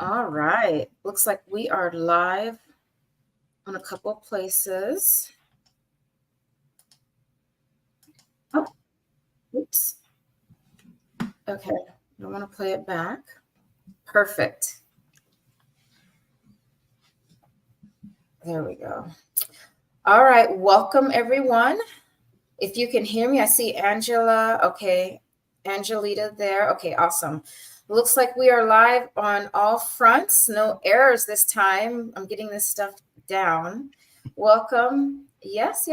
All right. Looks like we are live on a couple of places. Oh, oops. Okay. I want to play it back. Perfect. There we go. All right. Welcome, everyone. If you can hear me, I see Angela. Okay. Angelita there. Okay, awesome. Looks like we are live on all fronts. No errors this time. I'm getting this stuff down. Welcome. Yes.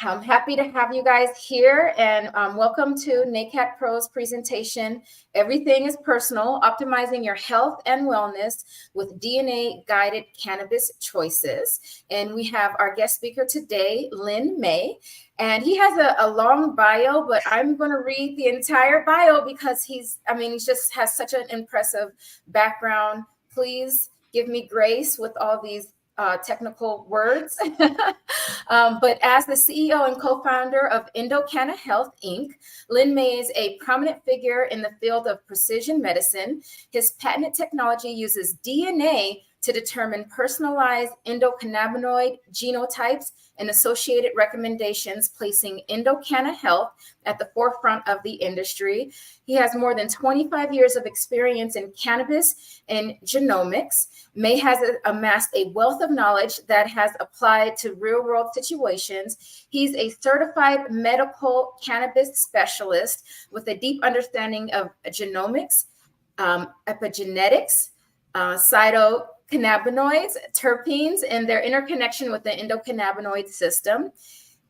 I'm happy to have you guys here, and welcome to NACAT Pro's presentation, Everything is Personal, Optimizing Your Health and Wellness with DNA-Guided Cannabis Choices. And we have our guest speaker today, Len May, and he has a long bio, but I'm going to read the entire bio because he just has such an impressive background. Please give me grace with all these technical words. But as the CEO and co-founder of Endocanna Health, Inc., Len May is a prominent figure in the field of precision medicine. His patented technology uses DNA to determine personalized endocannabinoid genotypes and associated recommendations, placing Endocanna Health at the forefront of the industry. He has more than 25 years of experience in cannabis and genomics. May has amassed a wealth of knowledge that has applied to real-world situations. He's a certified medical cannabis specialist with a deep understanding of genomics, epigenetics, cytocannabinoids, terpenes, and their interconnection with the endocannabinoid system.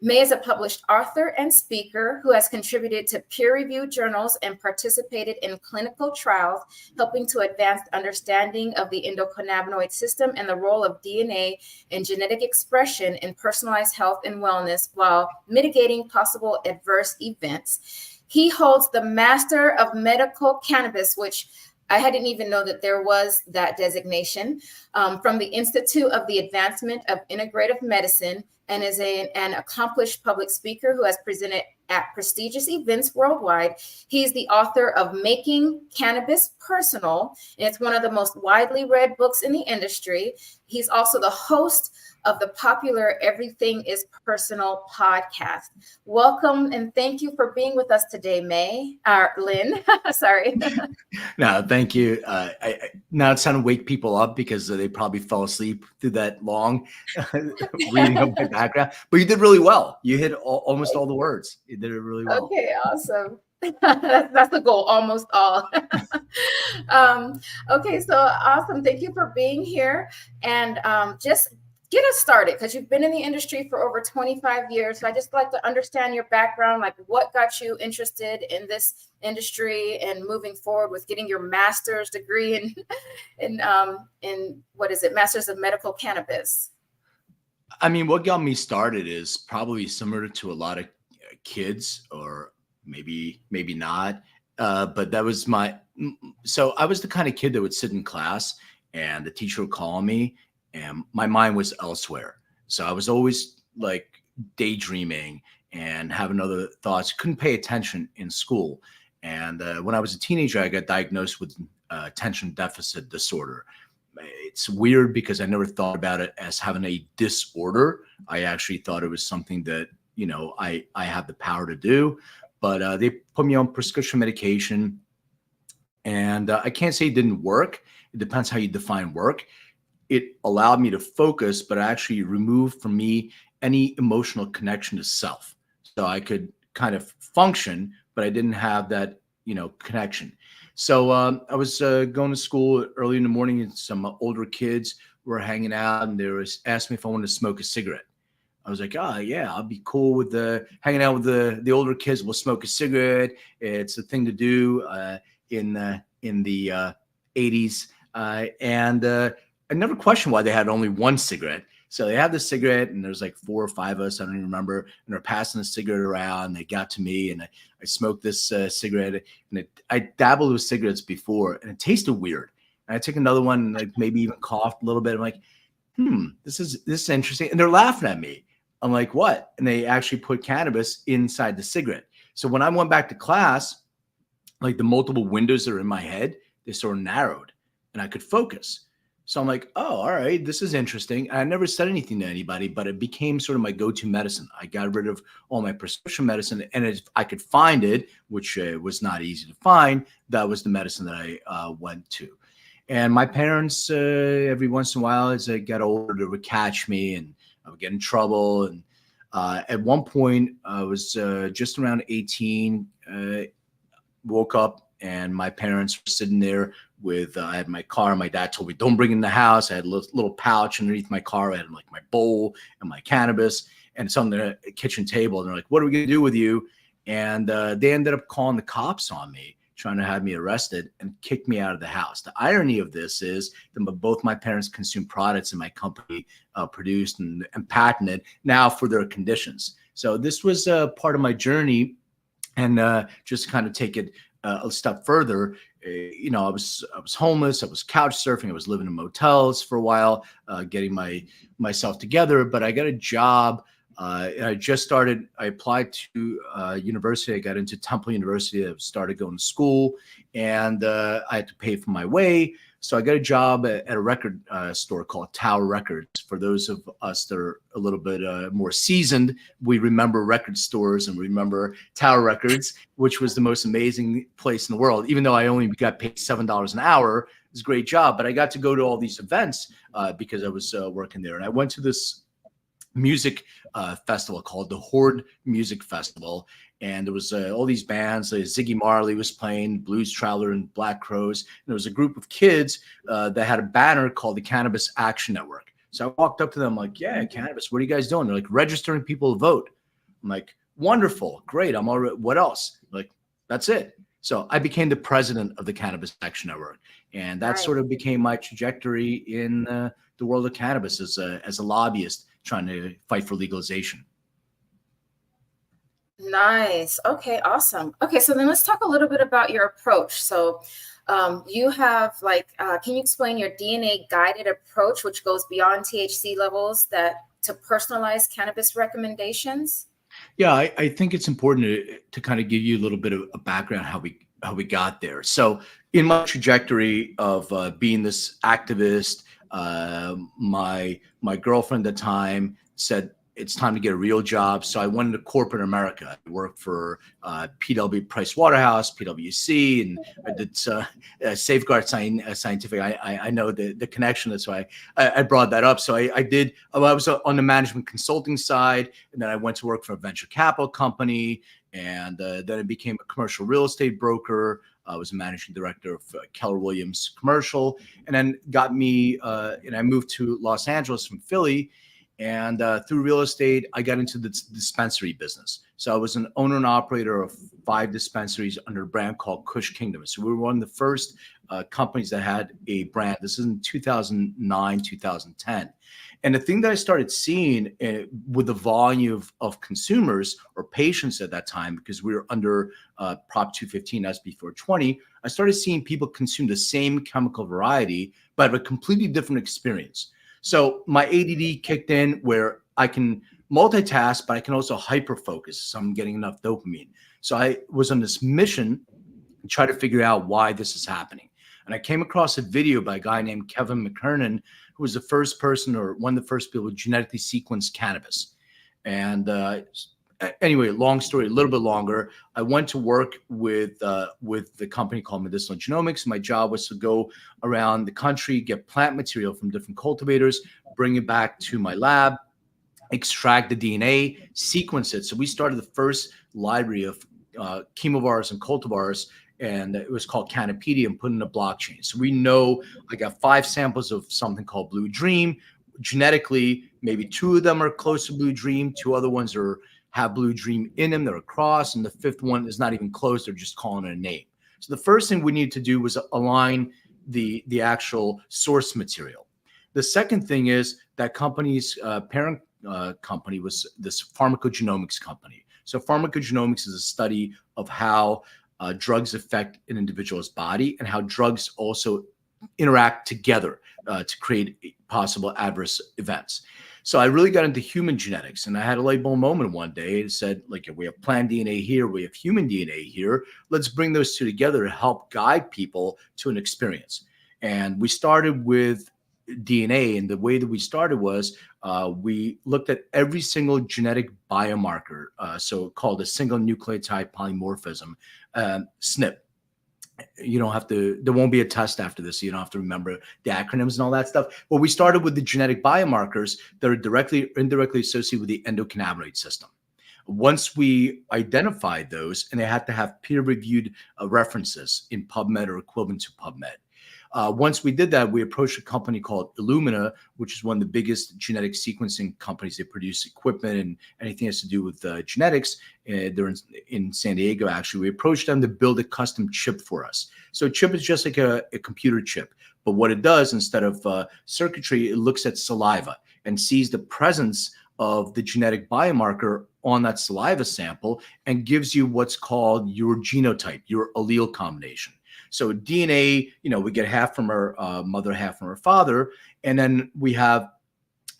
May is a published author and speaker who has contributed to peer-reviewed journals and participated in clinical trials, helping to advance the understanding of the endocannabinoid system and the role of DNA and genetic expression in personalized health and wellness while mitigating possible adverse events. He holds the Master of Medical Cannabis, which I didn't even know that there was that designation, from the Institute of the Advancement of Integrative Medicine, and is an accomplished public speaker who has presented at prestigious events worldwide. He's the author of Making Cannabis Personal, and it's one of the most widely read books in the industry. He's also the host of the popular Everything is Personal podcast. Welcome and thank you for being with us today, Len. Sorry. No, thank you. Now it's time to wake people up because they probably fell asleep through that long reading of my background. But you did really well. You hit almost all the words. You did it really well. Okay, awesome. That's the goal, almost all. Okay, so awesome. Thank you for being here. And just get us started, because you've been in the industry for over 25 years. So I just like to understand your background, like what got you interested in this industry and moving forward with getting your master's degree in what is it, Master's of Medical Cannabis. I mean, what got me started is probably similar to a lot of kids, or maybe not. But that was so I was the kind of kid that would sit in class and the teacher would call me and my mind was elsewhere. So I was always like daydreaming and having other thoughts, couldn't pay attention in school. And when I was a teenager, I got diagnosed with attention deficit disorder. It's weird because I never thought about it as having a disorder. I actually thought it was something that, I have the power to do, but they put me on prescription medication, and I can't say it didn't work. It depends how you define work. It allowed me to focus, but actually removed from me any emotional connection to self. So I could kind of function, but I didn't have that, connection. So I was going to school early in the morning, and some older kids were hanging out, and they asked me if I wanted to smoke a cigarette. I was like, oh yeah, I'll be cool with hanging out with the older kids. We'll smoke a cigarette. It's a thing to do in the 80s. And I never questioned why they had only one cigarette. So they had the cigarette, and there's like 4 or 5 of us, I don't even remember, and they're passing the cigarette around. They got to me, and I smoked this cigarette, and I dabbled with cigarettes before, and it tasted weird. And I took another one, and like maybe even coughed a little bit. I'm like, this is interesting. And they're laughing at me. I'm like, what? And they actually put cannabis inside the cigarette. So when I went back to class, like the multiple windows that are in my head, they sort of narrowed. and I could focus. So I'm like, oh, all right, this is interesting. And I never said anything to anybody, but it became sort of my go-to medicine. I got rid of all my prescription medicine, and if I could find it, which was not easy to find, that was the medicine that I went to. And my parents, every once in a while, as I got older, they would catch me, and I would get in trouble. And at one point, I was just around 18, woke up, and my parents were sitting there with, I had my car. My dad told me, don't bring it in the house. I had a little pouch underneath my car. I had like my bowl and my cannabis, and it's on the kitchen table. And they're like, what are we going to do with you? And they ended up calling the cops on me, trying to have me arrested, and kicked me out of the house. The irony of this is that both my parents consumed products in my company produced and patented now for their conditions. So this was part of my journey. And just to kind of take it a step further, I was homeless. I was couch surfing. I was living in motels for a while, getting myself together. But I got a job. And I applied to university. I got into Temple University. I started going to school, and I had to pay for my way. So I got a job at a record store called Tower Records. For those of us that are a little bit more seasoned, we remember record stores and remember Tower Records, which was the most amazing place in the world. Even though I only got paid $7 an hour, it was a great job. But I got to go to all these events because I was working there. And I went to this music festival called the Horde Music Festival. And there was all these bands. Ziggy Marley was playing, Blues Traveler and Black Crows. And there was a group of kids that had a banner called the Cannabis Action Network. So I walked up to them like, yeah, cannabis, what are you guys doing? They're like, registering people to vote. I'm like, wonderful, great. I'm already, what else? Like, that's it. So I became the president of the Cannabis Action Network. And that sort of became my trajectory in the world of cannabis as a lobbyist trying to fight for legalization. Nice. Okay, awesome. Okay, so then let's talk a little bit about your approach. So you have can you explain your DNA guided approach, which goes beyond THC levels to personalized cannabis recommendations? Yeah, I think it's important to kind of give you a little bit of a background how we got there. So in my trajectory of being this activist, my girlfriend at the time said, it's time to get a real job. So I went into corporate America. I worked for PW Price Waterhouse, PwC, and I did Safeguard Scientific. I know the connection. That's why I brought that up. So I was on the management consulting side, and then I went to work for a venture capital company, and then I became a commercial real estate broker. I was a managing director of Keller Williams Commercial, and then and I moved to Los Angeles from Philly. And through real estate, I got into the dispensary business. So I was an owner and operator of 5 dispensaries under a brand called Kush Kingdom. So we were one of the first companies that had a brand. This is in 2009, 2010. And the thing that I started seeing with the volume of consumers or patients at that time, because we were under Prop 215, SB 420, I started seeing people consume the same chemical variety, but have a completely different experience. So my ADD kicked in where I can multitask, but I can also hyper focus. So I'm getting enough dopamine. So I was on this mission to try to figure out why this is happening. And I came across a video by a guy named Kevin McKernan, who was the first person or one of the first people who genetically sequenced cannabis. And anyway, long story, a little bit longer. I went to work with the company called Medicinal Genomics. My job was to go around the country, get plant material from different cultivators, bring it back to my lab, extract the DNA, sequence it. So we started the first library of chemovars and cultivars, and it was called Cannapedia, and put in a blockchain. So we know I got 5 samples of something called Blue Dream. Genetically, maybe 2 of them are close to Blue Dream, 2 other ones have Blue Dream in them, they're a cross, and the 5th one is not even close, they're just calling it a name. So the first thing we needed to do was align the actual source material. The second thing is that company's parent company was this pharmacogenomics company. So pharmacogenomics is a study of how drugs affect an individual's body and how drugs also interact together to create possible adverse events. So I really got into human genetics, and I had a light bulb moment one day. It said, like, we have plant DNA here, we have human DNA here. Let's bring those 2 together to help guide people to an experience. And we started with DNA. And the way that we started was we looked at every single genetic biomarker, so called a single nucleotide polymorphism, SNP. You don't have to, there won't be a test after this, so you don't have to remember the acronyms and all that stuff. But we started with the genetic biomarkers that are directly or indirectly associated with the endocannabinoid system. Once we identified those, and they had to have peer-reviewed references in PubMed or equivalent to PubMed. Once we did that, we approached a company called Illumina, which is one of the biggest genetic sequencing companies. They produce equipment and anything that has to do with genetics. They're in San Diego, actually. We approached them to build a custom chip for us. So a chip is just like a computer chip. But what it does, instead of circuitry, it looks at saliva and sees the presence of the genetic biomarker on that saliva sample and gives you what's called your genotype, your allele combination. So DNA, we get half from our mother, half from our father. And then we have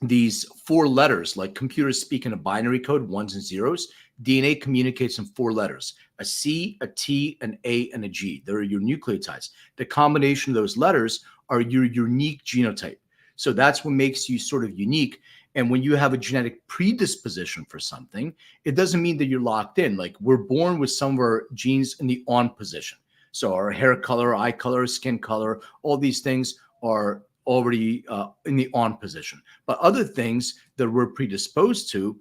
these 4 letters, like computers speak in a binary code, ones and zeros. DNA communicates in 4 letters, a C, a T, an A, and a G. They're your nucleotides. The combination of those letters are your unique genotype. So that's what makes you sort of unique. And when you have a genetic predisposition for something, it doesn't mean that you're locked in. Like, we're born with some of our genes in the on position. So our hair color, eye color, skin color, all these things are already in the on position. But other things that we're predisposed to,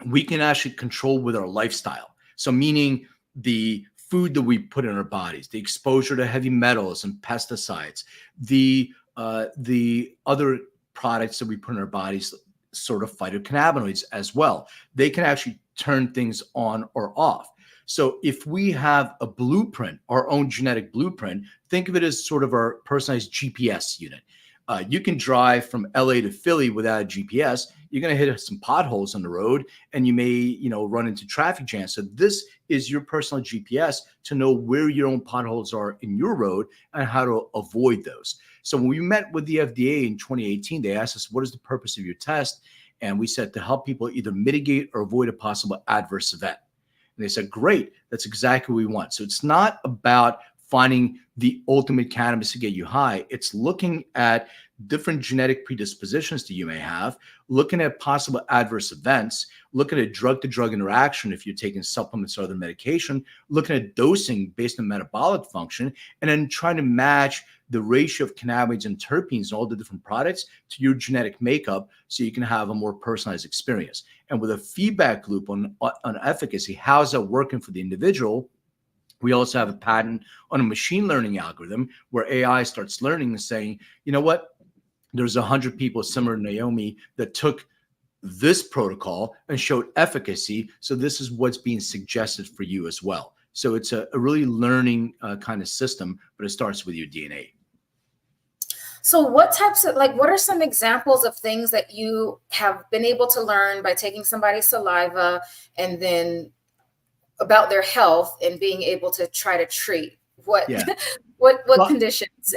we can actually control with our lifestyle. So meaning the food that we put in our bodies, the exposure to heavy metals and pesticides, the other products that we put in our bodies, sort of phytocannabinoids as well. They can actually turn things on or off. So if we have a blueprint, our own genetic blueprint, think of it as sort of our personalized GPS unit. You can drive from LA to Philly without a GPS. You're going to hit some potholes on the road, and you may, run into traffic jams. So this is your personal GPS to know where your own potholes are in your road and how to avoid those. So when we met with the FDA in 2018, they asked us, what is the purpose of your test? And we said to help people either mitigate or avoid a possible adverse event. And they said, great, that's exactly what we want. So it's not about finding the ultimate cannabis to get you high. It's looking at different genetic predispositions that you may have, looking at possible adverse events, looking at drug-to-drug interaction if you're taking supplements or other medication, looking at dosing based on metabolic function, and then trying to match the ratio of cannabinoids and terpenes and all the different products to your genetic makeup so you can have a more personalized experience. And with a feedback loop on efficacy, how's that working for the individual? We also have a patent on a machine learning algorithm where AI starts learning and saying, you know what? There's 100 people similar to Naomi that took this protocol and showed efficacy. So this is what's being suggested for you as well. So it's a really learning kind of system, but it starts with your DNA. So what types of, what are some examples of things that you have been able to learn by taking somebody's saliva and then about their health and being able to try to treat what conditions?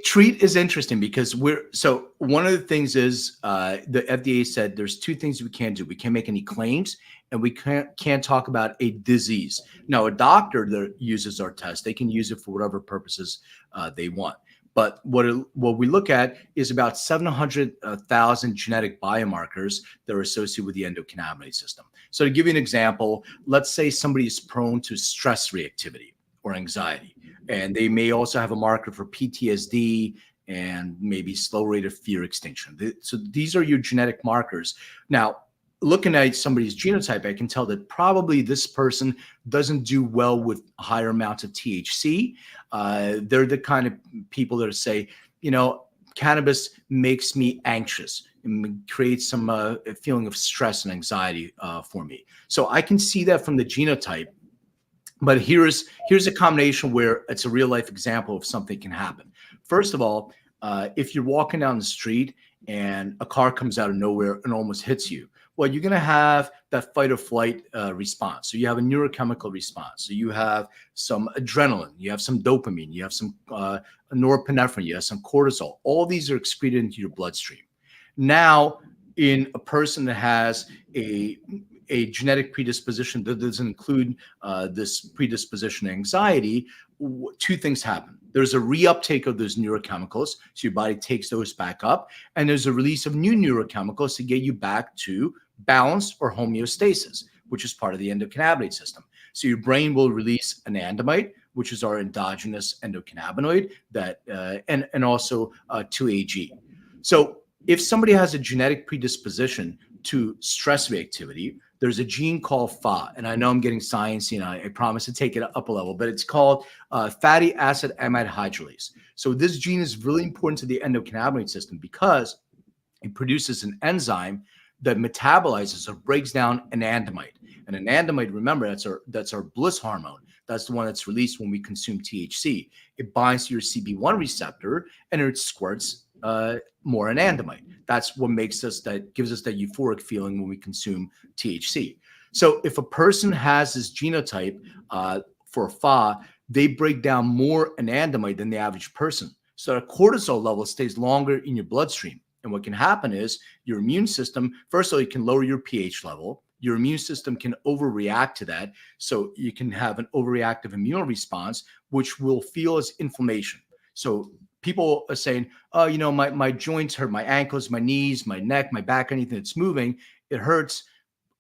Treat is interesting because one of the things is the FDA said there's 2 things we can't do. We can't make any claims, and we can't talk about a disease. Now, a doctor that uses our test, they can use it for whatever purposes they want. But what we look at is about 700,000 genetic biomarkers that are associated with the endocannabinoid system. So to give you an example, let's say somebody is prone to stress reactivity or anxiety, and they may also have a marker for PTSD and maybe slow rate of fear extinction. So these are your genetic markers. Now, looking at somebody's genotype, I can tell that probably this person doesn't do well with higher amounts of THC. They're the kind of people that say, cannabis makes me anxious and creates some feeling of stress and anxiety for me. So I can see that from the genotype. But here's a combination where it's a real life example of something can happen. First of all, if you're walking down the street and a car comes out of nowhere and almost hits you, well, you're going to have that fight or flight response. So you have a neurochemical response. So you have some adrenaline, you have some dopamine, you have some norepinephrine, you have some cortisol. All these are excreted into your bloodstream. Now, in a person that has a a genetic predisposition that doesn't include this predisposition to anxiety, two things happen. There's a reuptake of those neurochemicals, so your body takes those back up, and there's a release of new neurochemicals to get you back to balance or homeostasis, which is part of the endocannabinoid system. So your brain will release anandamide, which is our endogenous endocannabinoid, that and also 2-AG. So if somebody has a genetic predisposition to stress reactivity, there's a gene called FA, and I know I'm getting sciencey, and I promise to take it up a level, but it's called fatty acid amide hydrolase. So this gene is really important to the endocannabinoid system because it produces an enzyme that metabolizes or breaks down anandamide. And anandamide, remember, that's our bliss hormone. That's the one that's released when we consume THC. It binds to your CB1 receptor and it squirts more anandamide. That's what gives us that euphoric feeling when we consume THC. So if a person has this genotype for FA, they break down more anandamide than the average person. So that cortisol level stays longer in your bloodstream. And what can happen is your immune system, first of all, you can lower your pH level. Your immune system can overreact to that. So you can have an overreactive immune response, which will feel as inflammation. So people are saying, oh, my joints hurt, my ankles, my knees, my neck, my back, anything that's moving, it hurts.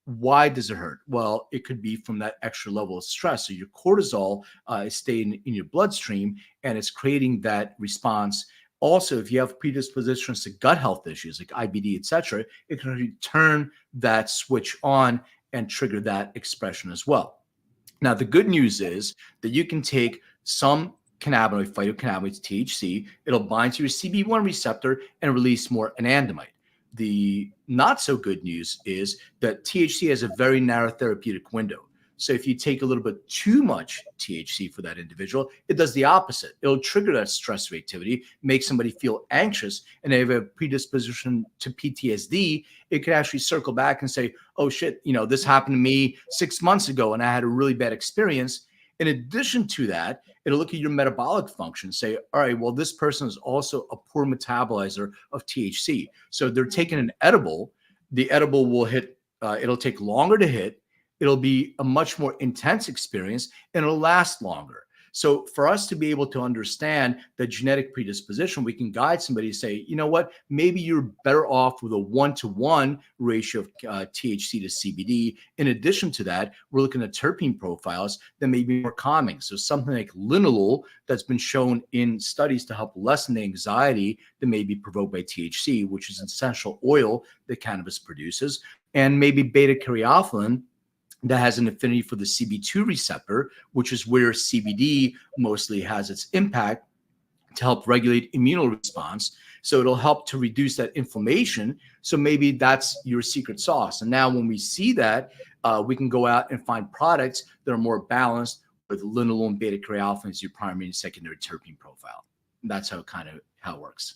Why does it hurt? Well, it could be from that extra level of stress. So your cortisol is staying in your bloodstream and it's creating that response. Also, if you have predispositions to gut health issues like IBD, etc., it can turn that switch on and trigger that expression as well. Now, the good news is that you can take some cannabinoid, phytocannabinoids, THC, it'll bind to your CB1 receptor and release more anandamide. The not so good news is that THC has a very narrow therapeutic window. So if you take a little bit too much THC for that individual, it does the opposite. It'll trigger that stress reactivity, make somebody feel anxious, and they have a predisposition to PTSD. It could actually circle back and say, oh shit, this happened to me 6 months ago and I had a really bad experience. In addition to that, it'll look at your metabolic function, say, all right, well, this person is also a poor metabolizer of THC. So they're taking an edible. The edible will hit, it'll take longer to hit. It'll be a much more intense experience and it'll last longer. So for us to be able to understand the genetic predisposition, we can guide somebody to say, you know what, maybe you're better off with a 1-to-1 ratio of THC to CBD. In addition to that, we're looking at terpene profiles that may be more calming. So something like linalool that's been shown in studies to help lessen the anxiety that may be provoked by THC, which is an essential oil that cannabis produces, and maybe beta-caryophyllene that has an affinity for the CB2 receptor, which is where CBD mostly has its impact to help regulate immune response. So it'll help to reduce that inflammation. So maybe that's your secret sauce. And now when we see that, we can go out and find products that are more balanced with linalool and beta-caryophyllene as your primary and secondary terpene profile. And that's how it works.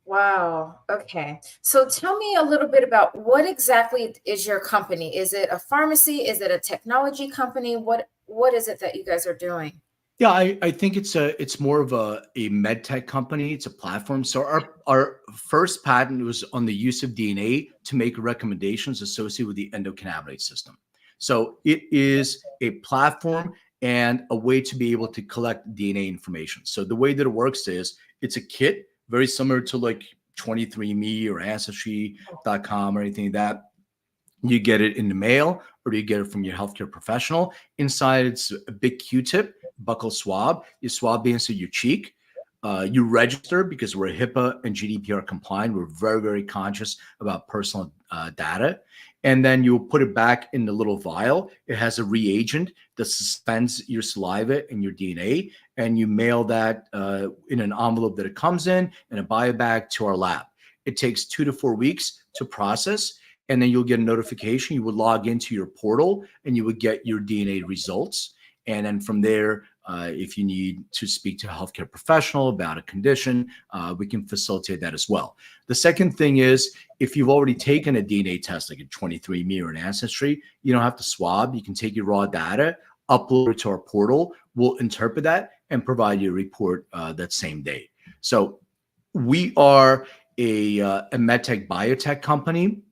Wow. Okay. So tell me a little bit about what exactly is your company? Is it a pharmacy? Is it a technology company? What is it that you guys are doing? Yeah, I think it's more of a med tech company. It's a platform. So our first patent was on the use of DNA to make recommendations associated with the endocannabinoid system. So it is a platform and a way to be able to collect DNA information. So the way that it works is it's a kit very similar to like 23andMe or Ancestry.com or anything like that. You get it in the mail or you get it from your healthcare professional. Inside, it's a big Q-tip, buccal swab. You swab the inside of your cheek. You register because we're HIPAA and GDPR compliant. We're very, very conscious about personal data. And then you'll put it back in the little vial. It has a reagent that suspends your saliva and your DNA. And you mail that in an envelope that it comes in a bio bag to our lab. It takes 2 to 4 weeks to process. And then you'll get a notification. You would log into your portal and you would get your DNA results. And then from there, if you need to speak to a healthcare professional about a condition, we can facilitate that as well. The second thing is, if you've already taken a DNA test, like a 23andMe or an Ancestry, you don't have to swab. You can take your raw data, upload it to our portal. We'll interpret that and provide you a report that same day. So we are a medtech biotech company.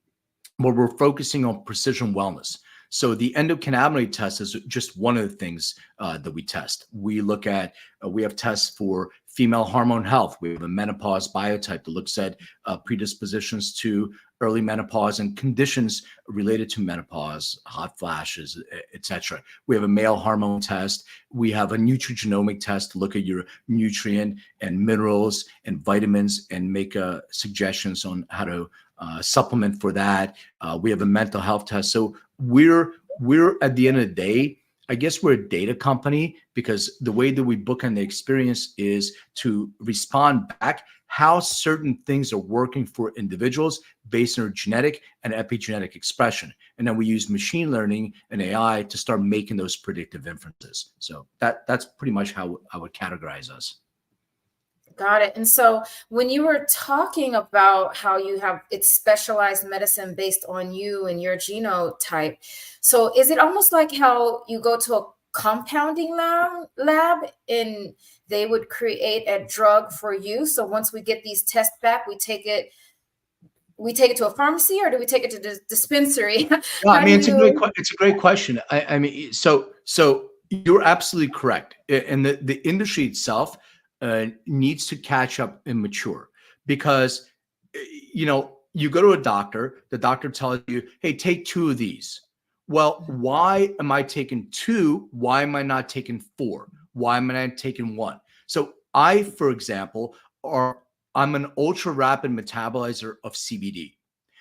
where we're focusing on precision wellness. So the endocannabinoid test is just one of the things that we test. We look at, we have tests for female hormone health. We have a menopause biotype that looks at predispositions to early menopause and conditions related to menopause, hot flashes, etc. We have a male hormone test. We have a nutrigenomic test to look at your nutrient and minerals and vitamins and make suggestions on how to supplement for that. We have a mental health test. So we're at the end of the day, I guess we're a data company, because the way that we bookend the experience is to respond back how certain things are working for individuals based on their genetic and epigenetic expression. And then we use machine learning and AI to start making those predictive inferences. So that's pretty much how I would categorize us. Got it. And so when you were talking about how you have it's specialized medicine based on you and your genotype, so is it almost like how you go to a compounding lab and they would create a drug for you? So once we get these tests back, we take it to a pharmacy, or do we take it to the dispensary? No, I How do mean, you? it's a great question. I mean, so you're absolutely correct. And the industry itself needs to catch up and mature, because, you go to a doctor, the doctor tells you, hey, take 2 of these. Well, why am I taking 2? Why am I not taking 4? Why am I not taking 1? So for example, I'm an ultra rapid metabolizer of CBD.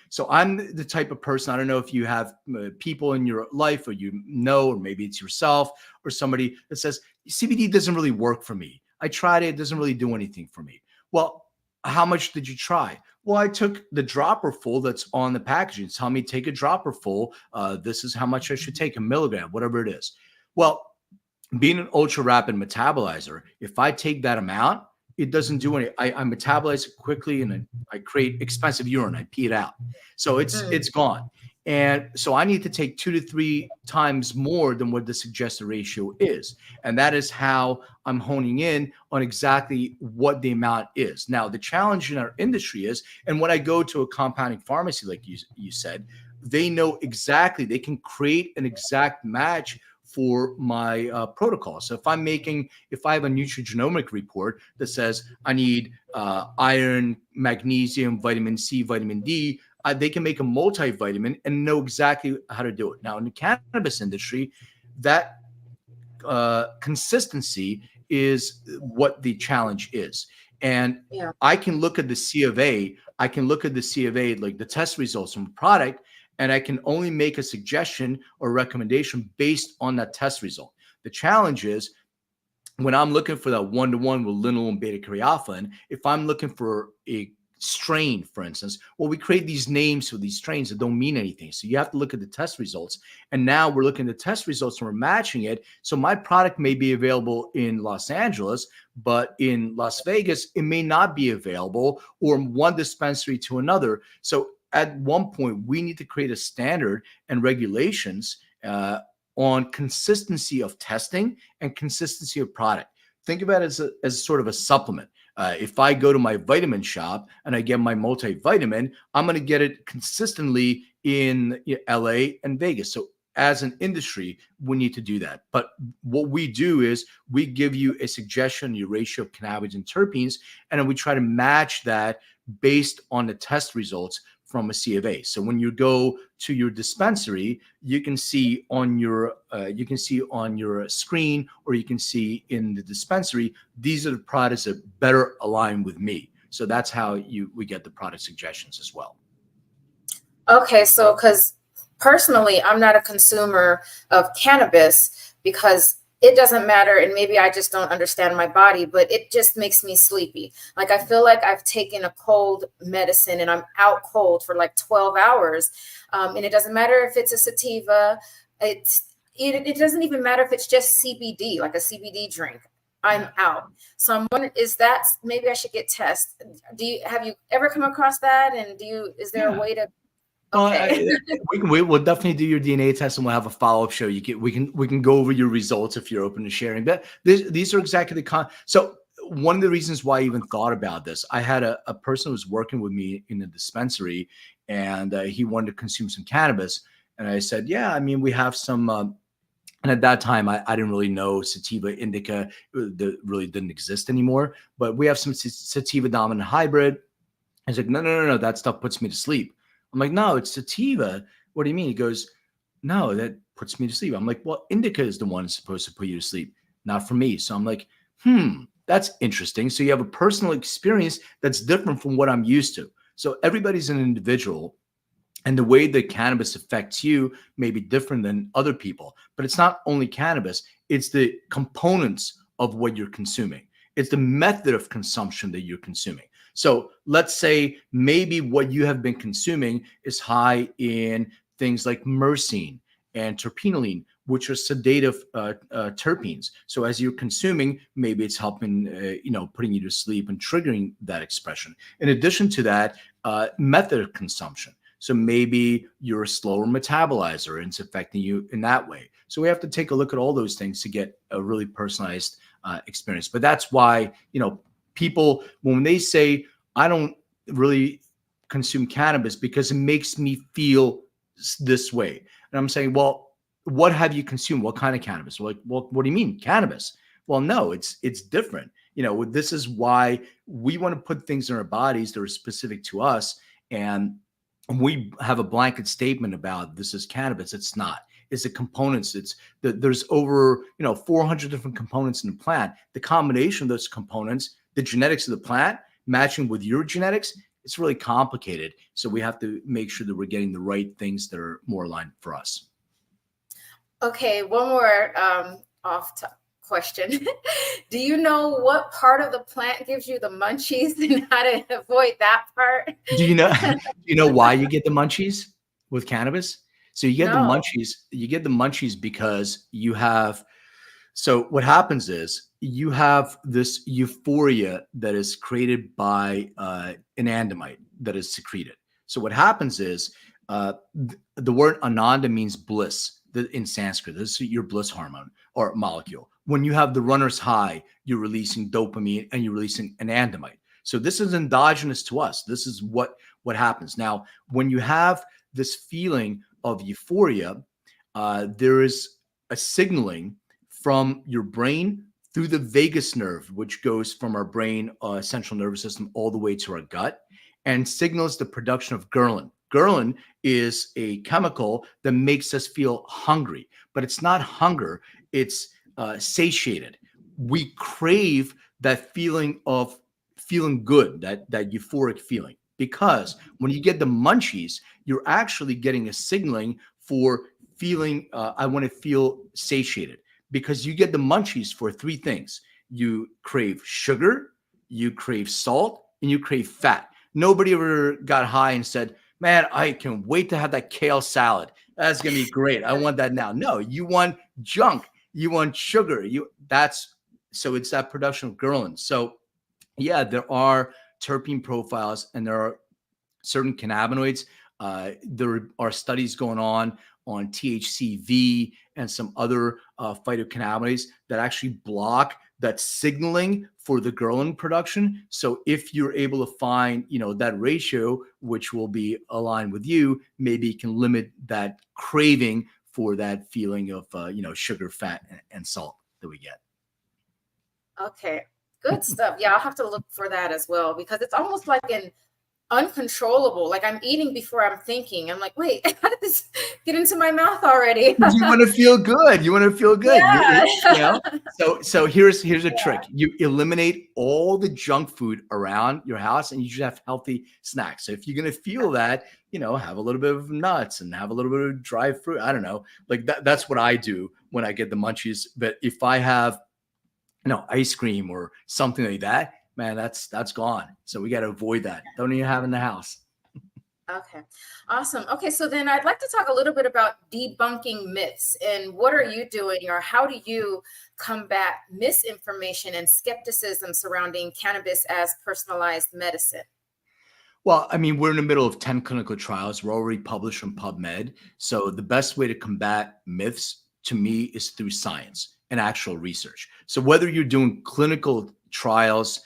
So I'm the type of person, I don't know if you have people in your life, or or maybe it's yourself or somebody that says, CBD doesn't really work for me. I tried it. It doesn't really do anything for me. Well, how much did you try? Well, I took the dropper full that's on the packaging. Tell me, take a dropper full. This is how much I should take, a milligram, whatever it is. Well, being an ultra rapid metabolizer, if I take that amount, it doesn't do anything. I metabolize it quickly, and I create expensive urine. I pee it out. So it's gone. And so I need to take 2 to 3 times more than what the suggested ratio is. And that is how I'm honing in on exactly what the amount is. Now, the challenge in our industry is, and when I go to a compounding pharmacy, like you said, they know exactly, they can create an exact match for my protocol. So if I have a nutrigenomic report that says I need iron, magnesium, vitamin C, vitamin D, they can make a multivitamin and know exactly how to do it. Now, in the cannabis industry, that consistency is what the challenge is. And I can look at the C of A, like the test results from a product, and I can only make a suggestion or recommendation based on that test result. The challenge is, when I'm looking for that one-to-one with linalool and beta-caryophyllene, if I'm looking for a strain, for instance, well, we create these names for these strains that don't mean anything. So you have to look at the test results. And now we're looking at the test results and we're matching it. So my product may be available in Los Angeles, but in Las Vegas, it may not be available, or one dispensary to another. So at one point, we need to create a standard and regulations on consistency of testing and consistency of product. Think about it as sort of a supplement. If I go to my vitamin shop and I get my multivitamin, I'm going to get it consistently in LA and Vegas. So as an industry, we need to do that. But what we do is we give you a suggestion, your ratio of cannabinoids and terpenes, and then we try to match that based on the test results from a C of A. So when you go to your dispensary, you can see on your screen, or you can see in the dispensary, these are the products that better align with me. So that's how we get the product suggestions as well. Okay, so because personally, I'm not a consumer of cannabis, because it doesn't matter, and maybe I just don't understand my body, but it just makes me sleepy. Like, I feel like I've taken a cold medicine and I'm out cold for like 12 hours. And it doesn't matter if it's a sativa. It doesn't even matter if it's just CBD, like a CBD drink. I'm out. So I'm wondering, maybe I should get tested. Have you ever come across that? And is there a way to? Okay. We'll definitely do your DNA test, and we'll have a follow-up show. We can go over your results if you're open to sharing. But these are exactly so one of the reasons why I even thought about this, I had a person who was working with me in the dispensary, and he wanted to consume some cannabis. And I said, yeah, I mean, we have some, and at that time, I didn't really know sativa indica that really didn't exist anymore, but we have some sativa dominant hybrid. He's like, no, that stuff puts me to sleep. I'm like, no, it's sativa. What do you mean? He goes, no, that puts me to sleep. I'm like, well, indica is the one that's supposed to put you to sleep, not for me. So I'm like, that's interesting. So you have a personal experience that's different from what I'm used to. So everybody's an individual, and the way that cannabis affects you may be different than other people. But it's not only cannabis, it's the components of what you're consuming. It's the method of consumption that you're consuming. So let's say maybe what you have been consuming is high in things like myrcene and terpenoline, which are sedative terpenes. So as you're consuming, maybe it's helping, putting you to sleep and triggering that expression. In addition to that, method of consumption. So maybe you're a slower metabolizer and it's affecting you in that way. So we have to take a look at all those things to get a really personalized experience. But that's why, people, when they say, I don't really consume cannabis because it makes me feel this way. And I'm saying, well, what have you consumed? What kind of cannabis? Like, well, what do you mean cannabis? Well, no, it's different. This is why we want to put things in our bodies that are specific to us. And we have a blanket statement about this is cannabis. It's not. It's the components. There's over 400 different components in the plant. The combination of those components, the genetics of the plant matching with your genetics, it's really complicated. So we have to make sure that we're getting the right things that are more aligned for us. Okay, one more question. Do you know what part of the plant gives you the munchies and how to avoid that part? Do you know why you get the munchies with cannabis? So you get the munchies because you have, so what happens is you have this euphoria that is created by anandamide that is secreted. So what happens is the word ananda means bliss in Sanskrit. This is your bliss hormone or molecule. When you have the runner's high, you're releasing dopamine and you're releasing anandamide. So this is endogenous to us. This is what happens. Now, when you have this feeling of euphoria, there is a signaling from your brain through the vagus nerve, which goes from our brain, central nervous system, all the way to our gut, and signals the production of ghrelin. Ghrelin is a chemical that makes us feel hungry, but it's not hunger. It's satiated. We crave that feeling of feeling good, that euphoric feeling, because when you get the munchies, you're actually getting a signaling for feeling, I want to feel satiated, because you get the munchies for three things. You crave sugar, you crave salt, and you crave fat. Nobody ever got high and said, man, I can wait to have that kale salad. That's going to be great. I want that now. No, you want junk. You want sugar. So it's that production of ghrelin. So yeah, there are terpene profiles and there are certain cannabinoids. There are studies going on THCV and some other phytocannabinoids that actually block that signaling for the ghrelin production. So if you're able to find, that ratio, which will be aligned with you, maybe you can limit that craving for that feeling of, sugar, fat, and salt that we get. Okay, good stuff. Yeah, I'll have to look for that as well, because it's almost like an uncontrollable. Like I'm eating before I'm thinking. I'm like, wait, how did this get into my mouth already? You want to feel good. Yeah. So here's a trick. You eliminate all the junk food around your house and you just have healthy snacks. So if you're going to feel that, have a little bit of nuts and have a little bit of dry fruit. I don't know. Like that's what I do when I get the munchies. But if I have, ice cream or something like that, man, that's gone. So we got to avoid that. Don't even have in the house. Okay, awesome. Okay, so then I'd like to talk a little bit about debunking myths, and what are you doing, or how do you combat misinformation and skepticism surrounding cannabis as personalized medicine? Well, I mean, we're in the middle of 10 clinical trials. We're already published on PubMed. So the best way to combat myths to me is through science and actual research. So whether you're doing clinical trials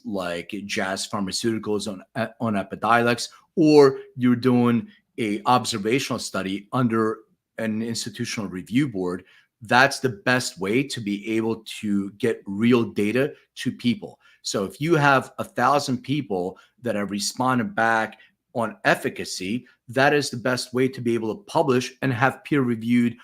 like Jazz Pharmaceuticals on Epidiolex, or you're doing a observational study under an institutional review board, that's the best way to be able to get real data to people. So if you have 1,000 people that have responded back on efficacy, that is the best way to be able to publish and have peer-reviewed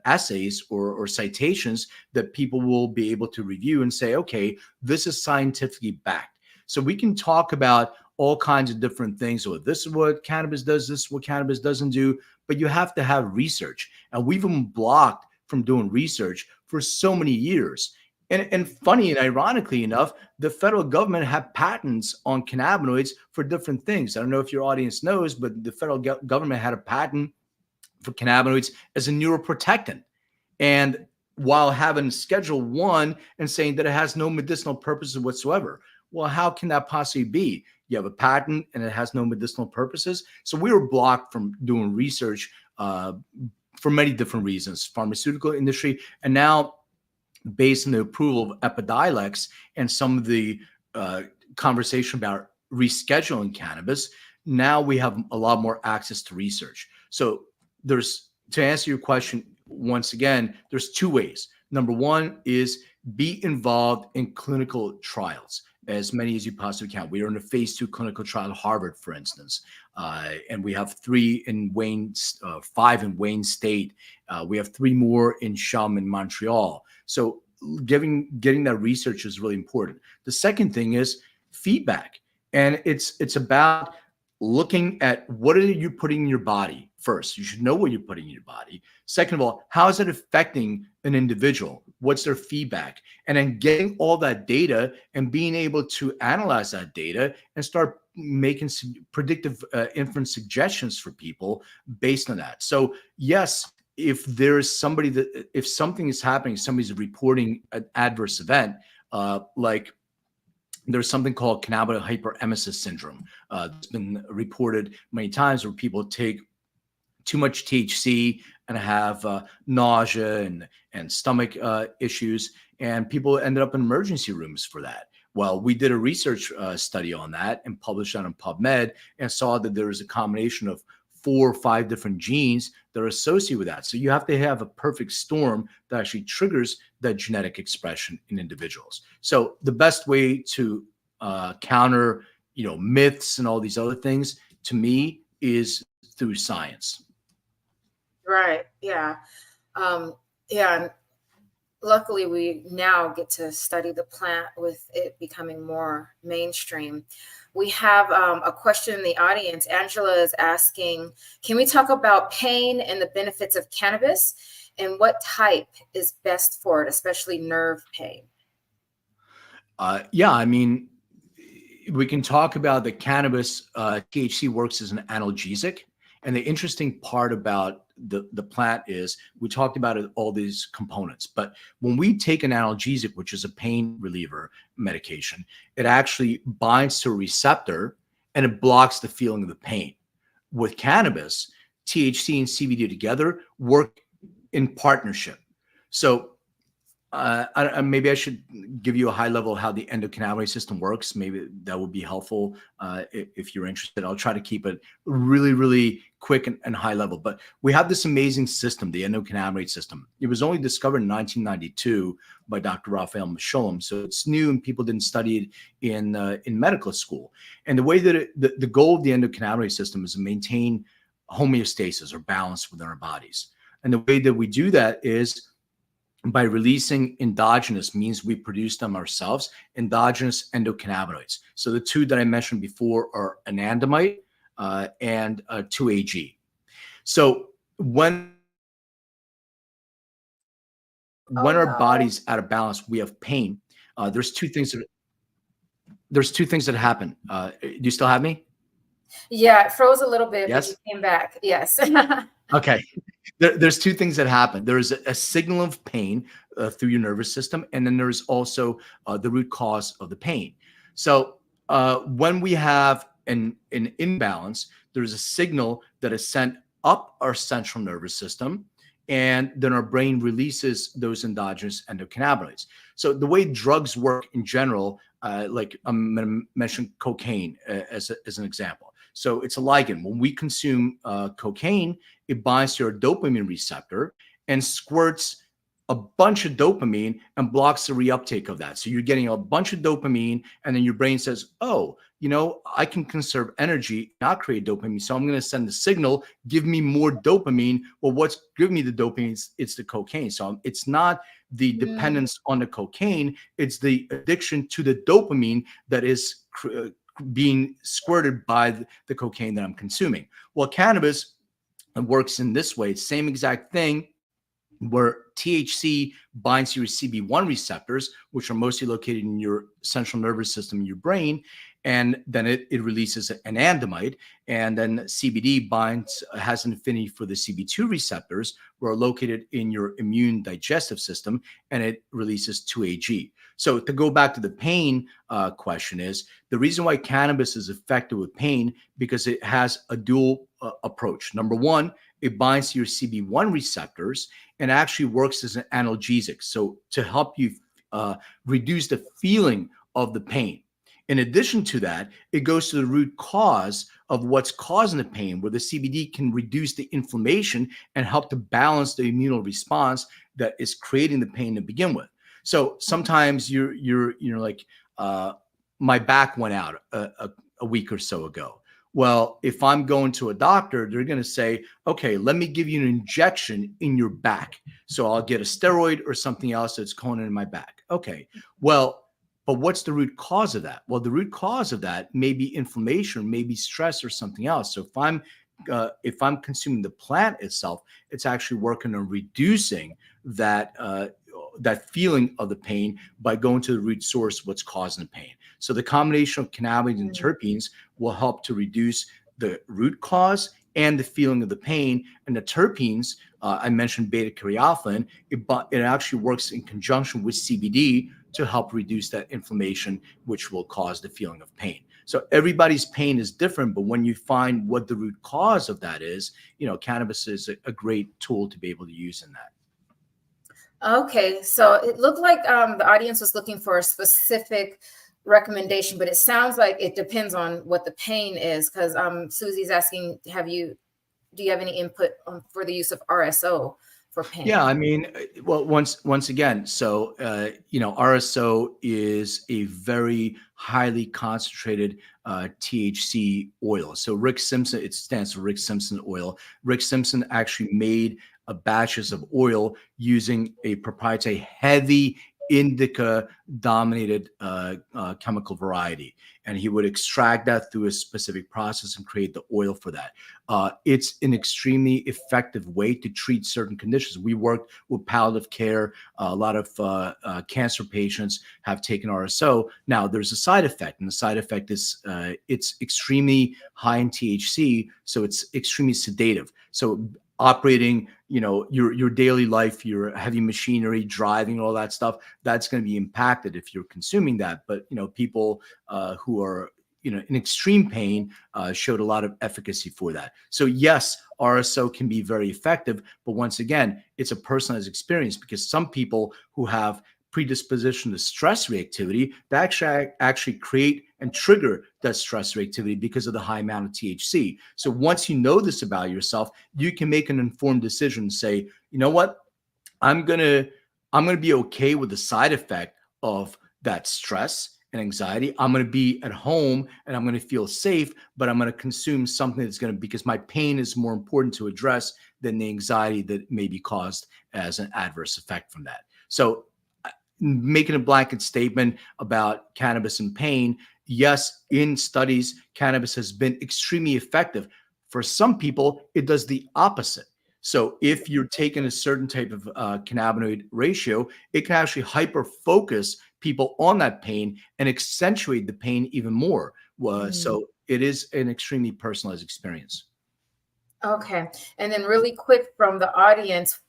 essays or citations that people will be able to review and say, okay, this is scientifically backed. So we can talk about all kinds of different things. Or this is what cannabis does, this is what cannabis doesn't do, but you have to have research. And we've been blocked from doing research for so many years. And funny and ironically enough, the federal government had patents on cannabinoids for different things. I don't know if your audience knows, but the federal government had a patent for cannabinoids as a neuroprotectant. And while having Schedule 1 and saying that it has no medicinal purposes whatsoever. Well, how can that possibly be? You have a patent and it has no medicinal purposes. So we were blocked from doing research for many different reasons, pharmaceutical industry, and now based on the approval of Epidiolex and some of the conversation about rescheduling cannabis, now we have a lot more access to research. So to answer your question, once again, there's two ways. Number one is be involved in clinical trials, as many as you possibly can. We are in a phase 2 clinical trial at Harvard, for instance, and we have 5 in Wayne State. We have 3 more in Chum in Montreal. So getting that research is really important. The second thing is feedback, and it's about looking at what are you putting in your body. First, you should know what you're putting in your body. Second of all, how is it affecting an individual? What's their feedback? And then getting all that data and being able to analyze that data and start making some predictive inference suggestions for people based on that. So yes, if there's if something is happening, somebody's reporting an adverse event, like there's something called cannabinoid hyperemesis syndrome. It's been reported many times where people take too much THC and have nausea and stomach issues, and people ended up in emergency rooms for that. Well, we did a research study on that and published that on PubMed and saw that there is a combination of 4 or 5 different genes that are associated with that. So you have to have a perfect storm that actually triggers that genetic expression in individuals. So the best way to counter, myths and all these other things, to me, is through science. Right. Yeah. Yeah. Luckily, we now get to study the plant with it becoming more mainstream. We have a question in the audience. Angela is asking, can we talk about pain and the benefits of cannabis and what type is best for it, especially nerve pain? Yeah, I mean, we can talk about the cannabis. THC works as an analgesic. And the interesting part about the plant is we talked about all these components, but when we take an analgesic, which is a pain reliever medication, it actually binds to a receptor and it blocks the feeling of the pain. With cannabis, THC and CBD together work in partnership. So maybe I should give you a high level of how the endocannabinoid system works. Maybe that would be helpful if you're interested. I'll try to keep it really, really quick and high level. But we have this amazing system, the endocannabinoid system. It was only discovered in 1992 by Dr. Raphael Mechoulam, so it's new and people didn't study it in medical school. And the way that the goal of the endocannabinoid system is to maintain homeostasis or balance within our bodies. And the way that we do that is by releasing endogenous, means we produce them ourselves, endogenous endocannabinoids. So the 2 that I mentioned before are anandamide and 2-AG. So when our body's out of balance, we have pain. There's two things that happen. Do you still have me? Yeah, it froze a little bit, yes? But you came back. Yes. Okay. There's 2 things that happen. There's a signal of pain through your nervous system, and then there's also the root cause of the pain. So when we have an imbalance, there's a signal that is sent up our central nervous system, and then our brain releases those endogenous endocannabinoids. So the way drugs work in general, like I'm going to mention cocaine as an example. So it's a ligand. When we consume cocaine, it binds to our dopamine receptor and squirts a bunch of dopamine and blocks the reuptake of that. So you're getting a bunch of dopamine, and then your brain says, oh, I can conserve energy, not create dopamine. So I'm going to send the signal, give me more dopamine. Well, what's giving me the dopamine? It's the cocaine. So it's not the dependence on the cocaine. It's the addiction to the dopamine that is being squirted by the cocaine that I'm consuming. Well, cannabis works in this way. Same exact thing, where THC binds to your CB1 receptors, which are mostly located in your central nervous system in your brain. And then it releases an anandamide. And then CBD has an affinity for the CB2 receptors, which are located in your immune digestive system, and it releases 2-AG. So to go back to the pain question, is the reason why cannabis is effective with pain, because it has a dual approach. Number one, it binds to your CB1 receptors and actually works as an analgesic. So to help you reduce the feeling of the pain. In addition to that, it goes to the root cause of what's causing the pain, where the CBD can reduce the inflammation and help to balance the immune response that is creating the pain to begin with. So sometimes you're like, my back went out a week or so ago. Well, if I'm going to a doctor, they're going to say, okay, let me give you an injection in your back. So I'll get a steroid or something else that's going in my back. Okay, well, but what's the root cause of that? Well, the root cause of that may be inflammation, maybe stress or something else. So if I'm consuming the plant itself, it's actually working on reducing that feeling of the pain by going to the root source, what's causing the pain. So the combination of cannabinoids and terpenes will help to reduce the root cause and the feeling of the pain. And the terpenes, I mentioned beta-caryophyllene, it actually works in conjunction with CBD to help reduce that inflammation, which will cause the feeling of pain. So everybody's pain is different, but when you find what the root cause of that is, cannabis is a great tool to be able to use in that. Okay, so it looked like the audience was looking for a specific recommendation, but it sounds like it depends on what the pain is, because Susie's asking, do you have any input for the use of RSO for pain? Yeah, I mean, well, once again, so RSO is a very highly concentrated THC oil. So Rick Simpson, it stands for Rick Simpson oil. Rick Simpson actually made batches of oil using a proprietary heavy indica dominated chemical variety, and he would extract that through a specific process and create the oil for that. It's an extremely effective way to treat certain conditions. We worked with palliative care. A lot of cancer patients have taken RSO. Now there's a side effect, and the side effect is it's extremely high in THC, so it's extremely sedative. So operating, your daily life, your heavy machinery, driving, all that stuff, that's going to be impacted if you're consuming that. But, people who are, in extreme pain showed a lot of efficacy for that. So yes, RSO can be very effective, but once again, it's a personalized experience, because some people who have predisposition to stress reactivity, that actually create and trigger that stress reactivity because of the high amount of THC. So once you know this about yourself, you can make an informed decision and say, you know what, I'm gonna be okay with the side effect of that stress and anxiety. I'm going to be at home and I'm going to feel safe, but I'm going to consume something that's because my pain is more important to address than the anxiety that may be caused as an adverse effect from that. So making a blanket statement about cannabis and pain, yes, in studies, cannabis has been extremely effective. For some people, it does the opposite. So if you're taking a certain type of cannabinoid ratio, it can actually hyper focus people on that pain and accentuate the pain even more. So it is an extremely personalized experience. Okay. And then really quick from the audience,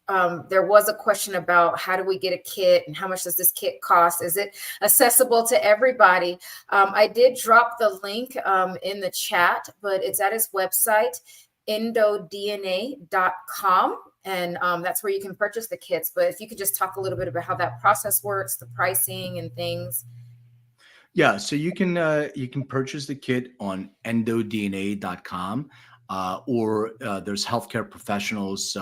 there was a question about how do we get a kit and how much does this kit cost? Is it accessible to everybody? I did drop the link in the chat, but it's at his website, endodna.com. And that's where you can purchase the kits. But if you could just talk a little bit about how that process works, the pricing and things. Yeah, so you can purchase the kit on endodna.com, or there's healthcare professionals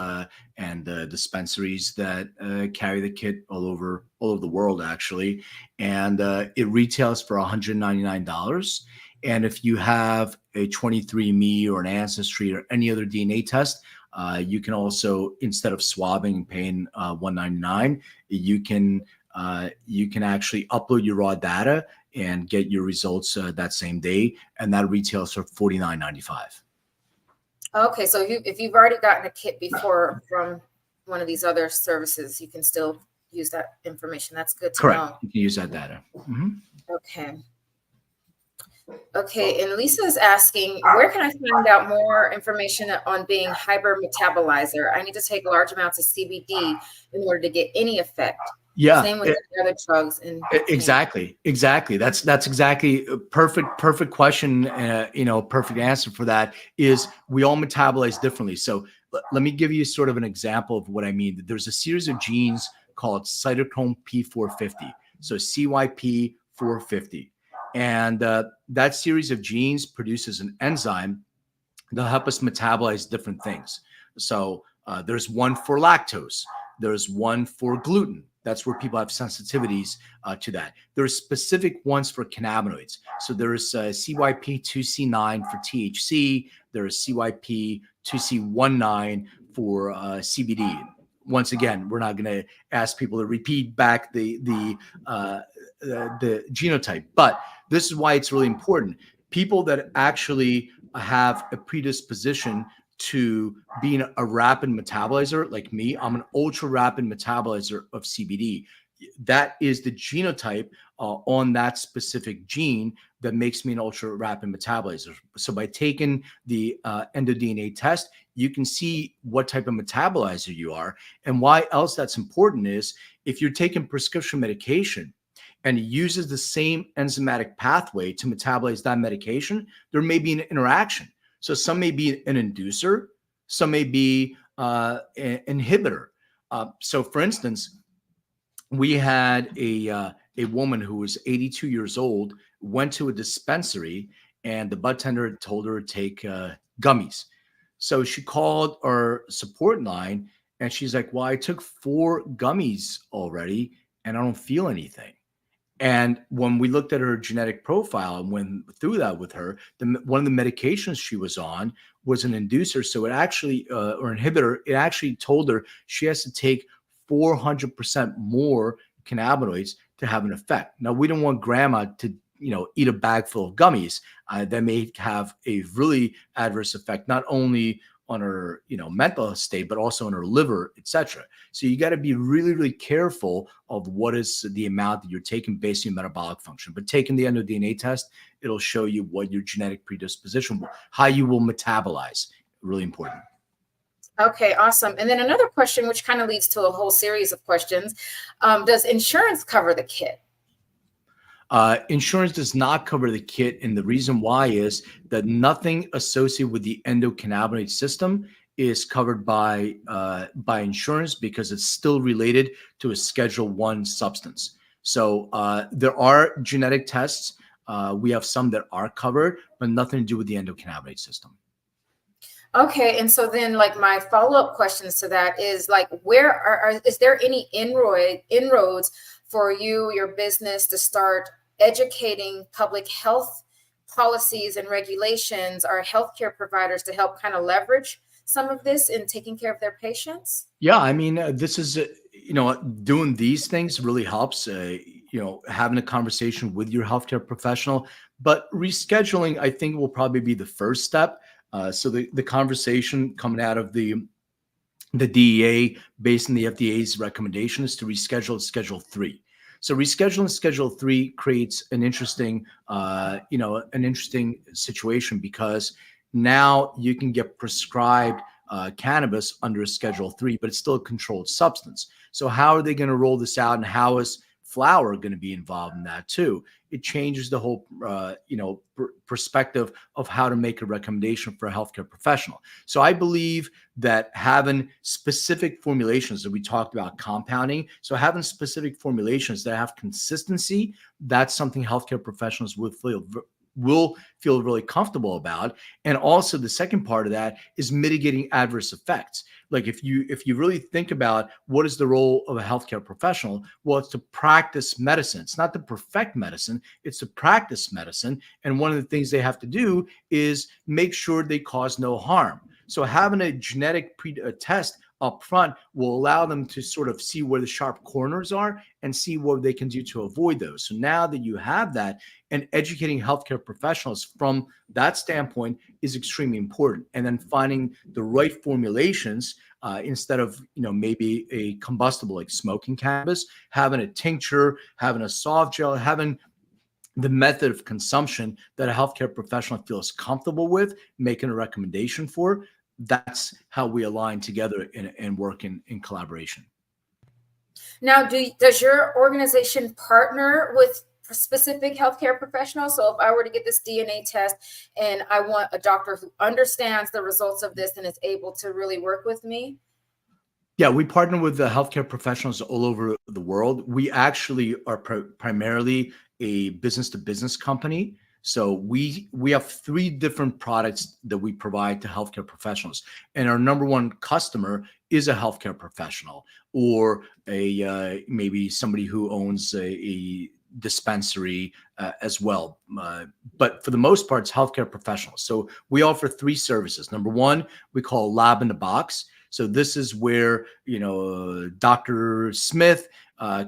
and dispensaries that carry the kit all over the world actually, and it retails for $199. And if you have a 23andMe or an Ancestry or any other DNA test, you can also, instead of swabbing and paying $199, you can actually upload your raw data and get your results that same day, and that retails for $49.95. Okay, so if you've already gotten a kit before from one of these other services, you can still use that information. That's good to Correct. know. You can use that data. Okay. Okay, and Lisa is asking, where can I find out more information on being hypermetabolizer? I need to take large amounts of CBD in order to get any effect. Yeah. Same with the other drugs. Exactly. That's exactly a perfect question. Perfect answer for that is we all metabolize differently. So let me give you sort of an example of what I mean. There's a series of genes called cytochrome P450. So CYP 450. And that series of genes produces an enzyme that'll help us metabolize different things. So there's one for lactose. There's one for gluten. That's where people have sensitivities to that. There's specific ones for cannabinoids. So there's CYP2C9 for THC. There's CYP2C19 for CBD. Once again, we're not going to ask people to repeat back the genotype, but this is why it's really important. People that actually have a predisposition to being a rapid metabolizer like me, I'm an ultra rapid metabolizer of CBD. That is the genotype on that specific gene that makes me an ultra rapid metabolizer. So by taking the endoDNA test, you can see what type of metabolizer you are. And why else that's important is if you're taking prescription medication and it uses the same enzymatic pathway to metabolize that medication, there may be an interaction. So some may be an inducer, some may be an inhibitor. So for instance, we had a woman who was 82 years old, went to a dispensary, and the bud tender told her to take gummies. So she called our support line, and she's like, well, I took 4 gummies already, and I don't feel anything. And when we looked at her genetic profile and went through that with her, one of the medications she was on was an inducer. So it actually, or inhibitor, it actually told her she has to take 400% more cannabinoids to have an effect. Now, we don't want grandma to, eat a bag full of gummies that may have a really adverse effect, not only on her, mental state, but also on her liver, etc. So you got to be really, really careful of what is the amount that you're taking based on your metabolic function. But taking the endoDNA test, it'll show you what your genetic predisposition, how you will metabolize. Really important. Okay, awesome. And then another question, which kind of leads to a whole series of questions. Does insurance cover the kit? Insurance does not cover the kit, and the reason why is that nothing associated with the endocannabinoid system is covered by insurance because it's still related to a Schedule 1 substance. So there are genetic tests. We have some that are covered, but nothing to do with the endocannabinoid system. Okay, and so then, like, my follow-up questions to that is, like, is there any inroads for you, your business, to start educating public health policies and regulations or healthcare providers to help kind of leverage some of this in taking care of their patients? Yeah, I mean, this is, doing these things really helps, having a conversation with your healthcare professional, but rescheduling, I think, will probably be the first step. So the conversation coming out of the DEA based on the FDA's recommendation is to reschedule Schedule 3. So rescheduling Schedule 3 creates an interesting, situation because now you can get prescribed cannabis under a Schedule 3, but it's still a controlled substance. So how are they going to roll this out, and how is flower going to be involved in that too. It changes the whole, perspective of how to make a recommendation for a healthcare professional. So I believe that having specific formulations that we talked about compounding, so having specific formulations that have consistency, that's something healthcare professionals will feel really comfortable about. And also the second part of that is mitigating adverse effects. Like if you really think about what is the role of a healthcare professional, well, it's to practice medicine. It's not to perfect medicine, it's to practice medicine. And one of the things they have to do is make sure they cause no harm. So having a genetic test up front will allow them to sort of see where the sharp corners are and see what they can do to avoid those. So now that you have that, and educating healthcare professionals from that standpoint is extremely important. And then finding the right formulations, instead of maybe a combustible like smoking cannabis, having a tincture, having a soft gel, having the method of consumption that a healthcare professional feels comfortable with, making a recommendation for. That's how we align together and work in collaboration. Now, does your organization partner with specific healthcare professionals? So if I were to get this DNA test and I want a doctor who understands the results of this and is able to really work with me? Yeah, we partner with the healthcare professionals all over the world. We actually are primarily a business-to-business company. So we have 3 different products that we provide to healthcare professionals, and our number one customer is a healthcare professional or a maybe somebody who owns a dispensary as well. But for the most part, it's healthcare professionals. So we offer 3 services. Number one, we call Lab in the Box. So this is where, Dr. Smith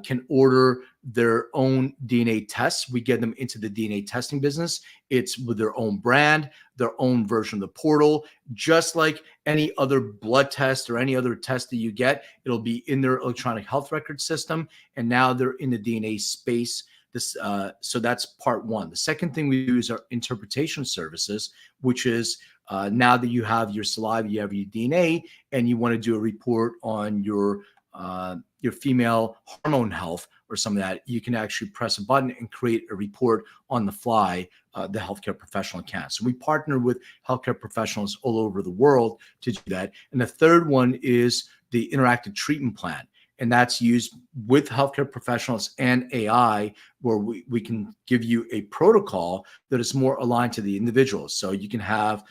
can order their own DNA tests. We get them into the DNA testing business. It's with their own brand, their own version of the portal, just like any other blood test or any other test that you get. It'll be in their electronic health record system. And now they're in the DNA space. So that's part one. The second thing we do is our interpretation services, which is now that you have your saliva, you have your DNA, and you want to do a report on your female hormone health or some of that, you can actually press a button and create a report on the fly. The healthcare professional can. So we partner with healthcare professionals all over the world to do that. And the third one is the interactive treatment plan. And that's used with healthcare professionals and AI, where we can give you a protocol that is more aligned to the individual. So you can have,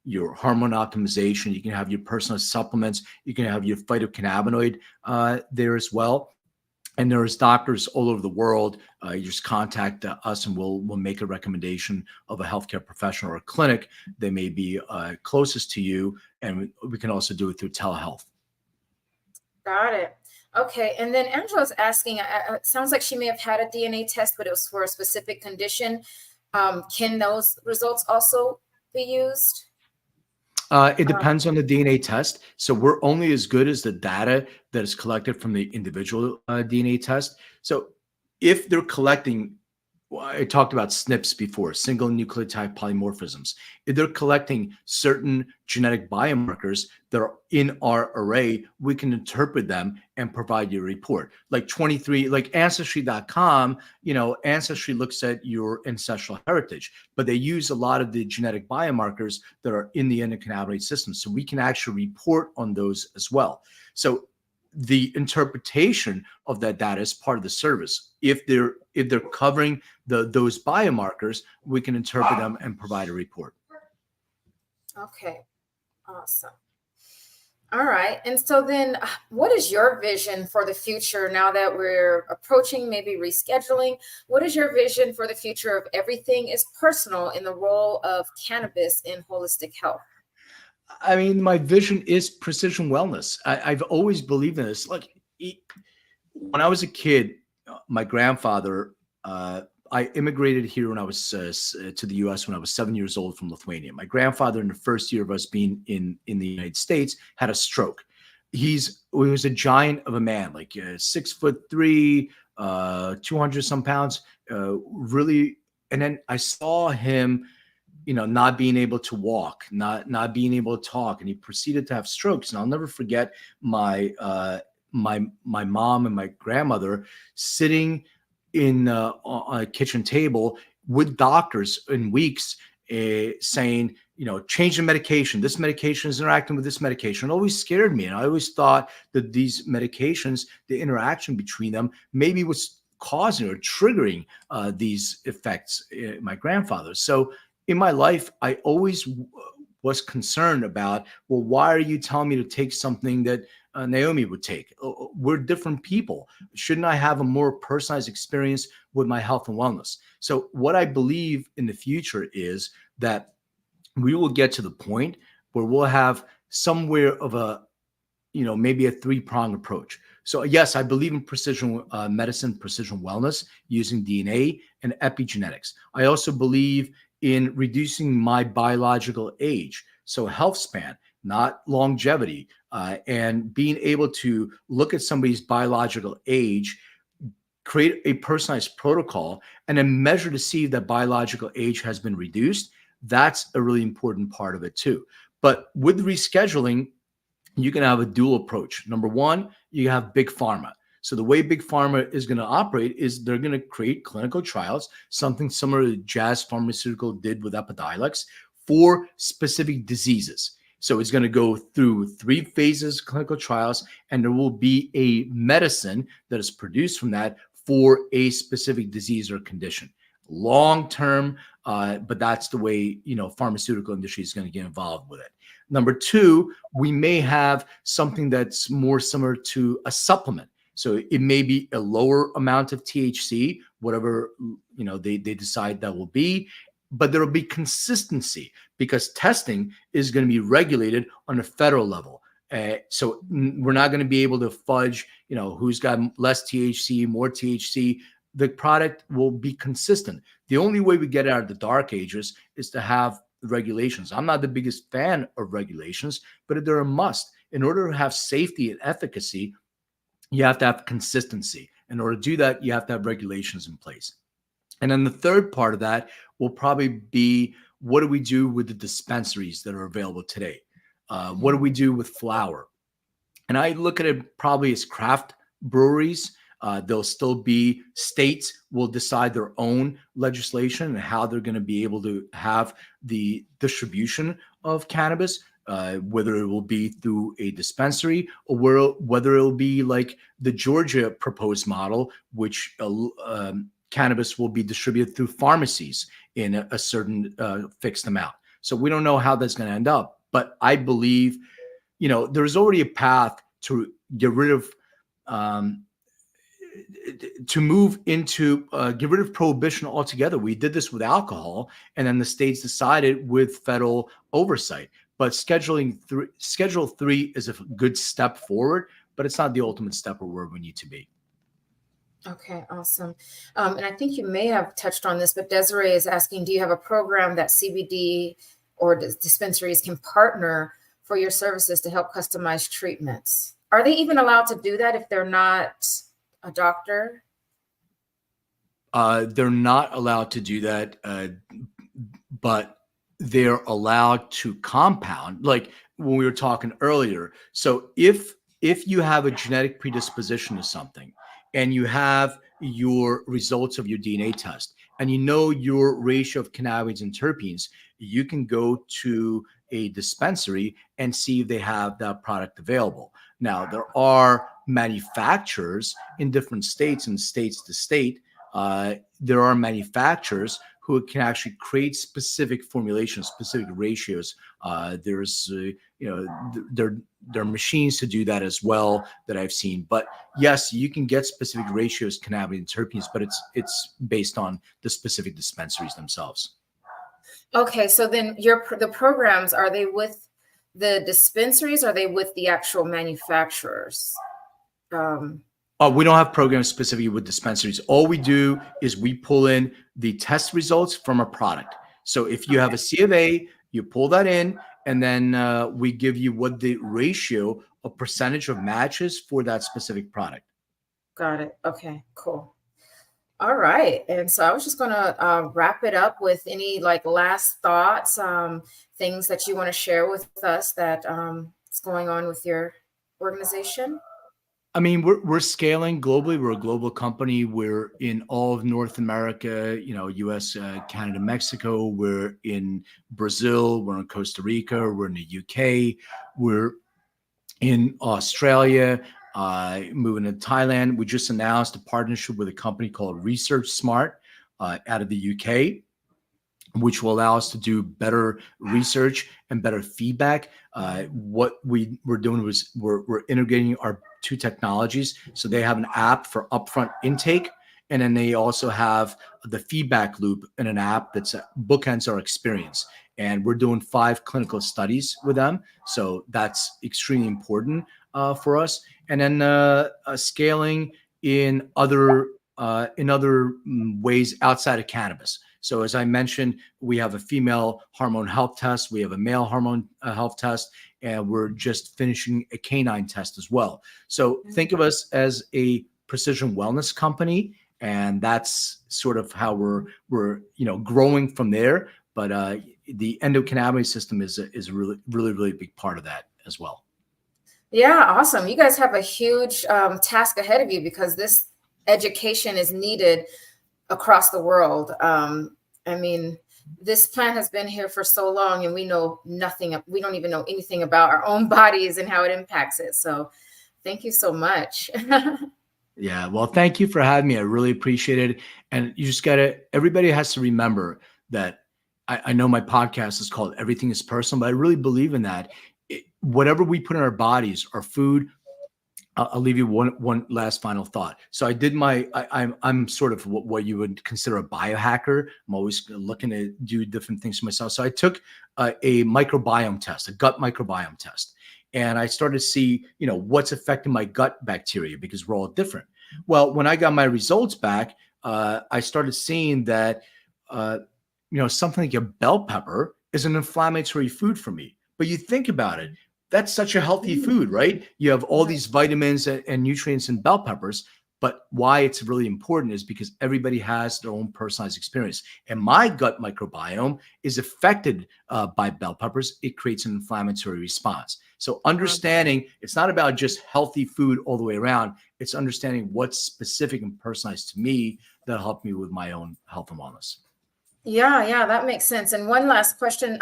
your hormone optimization, you can have your personal supplements, you can have your phytocannabinoid there as well. And there's doctors all over the world. You just contact us and we'll make a recommendation of a healthcare professional or a clinic that may be closest to you. And we can also do it through telehealth. Got it. Okay. And then Angela's asking, it sounds like she may have had a DNA test, but it was for a specific condition. Can those results also be used? It depends on the DNA test. So we're only as good as the data that is collected from the individual DNA test. So if they're collecting, I talked about SNPs before, single nucleotide polymorphisms. If they're collecting certain genetic biomarkers that are in our array, we can interpret them and provide you a report. Like 23, like Ancestry.com, Ancestry looks at your ancestral heritage, but they use a lot of the genetic biomarkers that are in the endocannabinoid system. So we can actually report on those as well. So the interpretation of that data is part of the service. If they're covering those biomarkers, we can interpret them and provide a report. Okay, awesome. All right. And so then what is your vision for the future now that we're approaching maybe rescheduling? What is your vision for the future of everything is personal in the role of cannabis in holistic health? I mean, my vision is precision wellness. I've always believed in this. Like when I was a kid, my grandfather, I immigrated here when I was to the U.S. when I was 7 years old from Lithuania. My grandfather, in the first year of us being in the United States, had a stroke. He was a giant of a man, like 6'3", 200 some pounds, really. And then I saw him, not being able to walk, not being able to talk, and he proceeded to have strokes. And I'll never forget my my mom and my grandmother sitting on a kitchen table with doctors in weeks, saying, change the medication. This medication is interacting with this medication. It always scared me. And I always thought that these medications, the interaction between them, maybe was causing or triggering these effects in my grandfather. So in my life, I always was concerned about, well, why are you telling me to take something that Naomi would take? We're different people. Shouldn't I have a more personalized experience with my health and wellness? So what I believe in the future is that we will get to the point where we'll have somewhere of a, maybe a three-pronged approach. So yes, I believe in precision medicine, precision wellness using DNA and epigenetics. I also believe in reducing my biological age. So health span, not longevity, and being able to look at somebody's biological age, create a personalized protocol, and then measure to see that biological age has been reduced. That's a really important part of it too. But with rescheduling, you can have a dual approach. Number one, you have big pharma. So the way big pharma is going to operate is they're going to create clinical trials, something similar to Jazz Pharmaceutical did with Epidiolex, for specific diseases. So it's going to go through 3 phases of clinical trials, and there will be a medicine that is produced from that for a specific disease or condition. Long term, but that's the way, pharmaceutical industry is going to get involved with it. Number 2, we may have something that's more similar to a supplement. So it may be a lower amount of THC, whatever they decide that will be, but there will be consistency because testing is going to be regulated on a federal level. So we're not going to be able to fudge, who's got less THC, more THC. The product will be consistent. The only way we get out of the dark ages is to have regulations. I'm not the biggest fan of regulations, but they're a must. In order to have safety and efficacy, you have to have consistency. In order to do that, you have to have regulations in place. And then the third part of that will probably be, what do we do with the dispensaries that are available today? What do we do with flower? And I look at it probably as craft breweries. There'll still be states will decide their own legislation and how they're going to be able to have the distribution of cannabis, whether it will be through a dispensary or whether it'll be like the Georgia proposed model, which cannabis will be distributed through pharmacies in a certain fixed amount. So we don't know how that's going to end up. But I believe, there's already a path to get rid of get rid of prohibition altogether. We did this with alcohol, and then the states decided with federal oversight. But Schedule 3 is a good step forward, but it's not the ultimate step or where we need to be. Okay, awesome. And I think you may have touched on this, but Desiree is asking, do you have a program that CBD or dispensaries can partner for your services to help customize treatments? Are they even allowed to do that if they're not a doctor? They're not allowed to do that, but they're allowed to compound, like when we were talking earlier. So if you have a genetic predisposition to something and you have your results of your DNA test and your ratio of cannabinoids and terpenes, you can go to a dispensary and see if they have that product available. Now, there are manufacturers in different states and states to state. There are manufacturers who can actually create specific formulations, specific ratios. There's, there are machines to do that as well that I've seen. But yes, you can get specific ratios, cannabinoid and terpenes, but it's based on the specific dispensaries themselves. Okay, so then the programs, are they with the dispensaries? Or are they with the actual manufacturers? We don't have programs specifically with dispensaries. All we do is we pull in the test results from a product. So if you have a C of A, you pull that in, and then we give you what the ratio of percentage of matches for that specific product. Got it. Okay, cool. All right. And so I was just going to wrap it up with any last thoughts, things that you want to share with us that is going on with your organization. I mean, we're scaling globally. We're a global company. We're in all of North America, US, Canada, Mexico. We're in Brazil. We're in Costa Rica. We're in the UK. We're in Australia, moving to Thailand. We just announced a partnership with a company called Research Smart out of the UK, which will allow us to do better research and better feedback. What we're doing was we're integrating our two technologies. So they have an app for upfront intake, and then they also have the feedback loop in an app that's bookends our experience. And we're doing 5 clinical studies with them. So that's extremely important for us. And then scaling in other ways outside of cannabis. So as I mentioned, we have a female hormone health test, we have a male hormone health test, and we're just finishing a canine test as well. So think of us as a precision wellness company, and that's sort of how we're growing from there. But the endocannabinoid system is a really big part of that as well. Yeah, awesome. You guys have a huge task ahead of you because this education is needed across the world. I mean, this plant has been here for so long and we know nothing. We don't even know anything about our own bodies and how it impacts it. So thank you so much. Yeah, well, thank you for having me. I really appreciate it. And you just everybody has to remember that I know my podcast is called Everything is Personal, but I really believe in that. Whatever we put in our bodies, our food, I'll leave you one last final thought. So I did I'm sort of what you would consider a biohacker. I'm always looking to do different things for myself. So I took a microbiome test, a gut microbiome test. And I started to see, what's affecting my gut bacteria because we're all different. Well, when I got my results back, I started seeing that, something like a bell pepper is an inflammatory food for me. But you think about it, that's such a healthy food, right? You have all these vitamins and nutrients in bell peppers. But why it's really important is because everybody has their own personalized experience. And my gut microbiome is affected by bell peppers. It creates an inflammatory response. So understanding it's not about just healthy food all the way around. It's understanding what's specific and personalized to me that'll help me with my own health and wellness. Yeah, that makes sense. And one last question.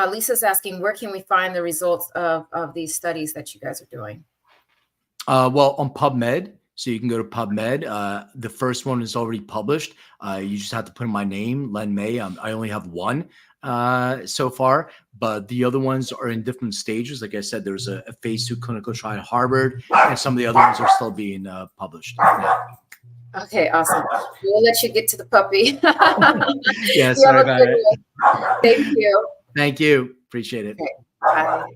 Lisa's asking, where can we find the results of these studies that you guys are doing? Well, on PubMed. So you can go to PubMed. The first one is already published. You just have to put in my name, Len May. I only have one so far, but the other ones are in different stages. Like I said, there's a phase 2 clinical trial at Harvard, and some of the other ones are still being published now. Okay, awesome. We'll let you get to the puppy. Yeah, sorry about it. Thank you. Thank you. Appreciate it. Okay, bye.